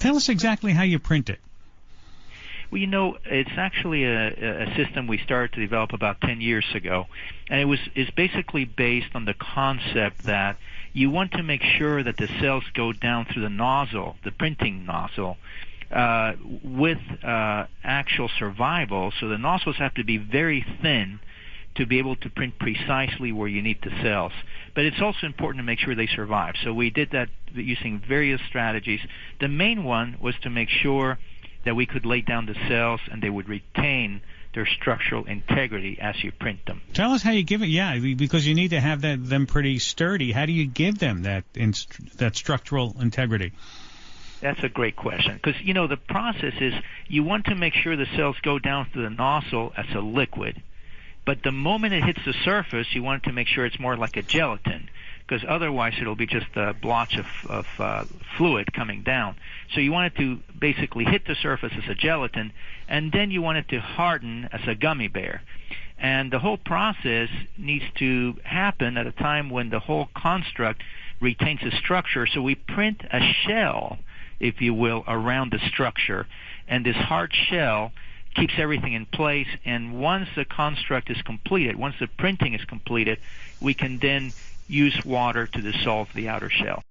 Tell us exactly how you print it. Well, it's actually a system we started to develop about 10 years ago, and it's basically based on the concept that you want to make sure that the cells go down through the nozzle, the printing nozzle, with actual survival. So the nozzles have to be very thin to be able to print precisely where you need the cells. But it's also important to make sure they survive. So we did that using various strategies. The main one was to make sure that we could lay down the cells and they would retain their structural integrity as you print them. Tell us how you give it. Yeah, because you need to have them pretty sturdy. How do you give them that structural integrity? That's a great question, because the process is you want to make sure the cells go down through the nozzle as a liquid, but the moment it hits the surface, you want to make sure it's more like a gelatin, because otherwise it'll be just a blotch of fluid coming down. So you want it to basically hit the surface as a gelatin, and then you want it to harden as a gummy bear. And the whole process needs to happen at a time when the whole construct retains its structure. So we print a shell, if you will, around the structure. And this hard shell keeps everything in place. And once the construct is completed, once the printing is completed, we can then use water to dissolve the outer shell.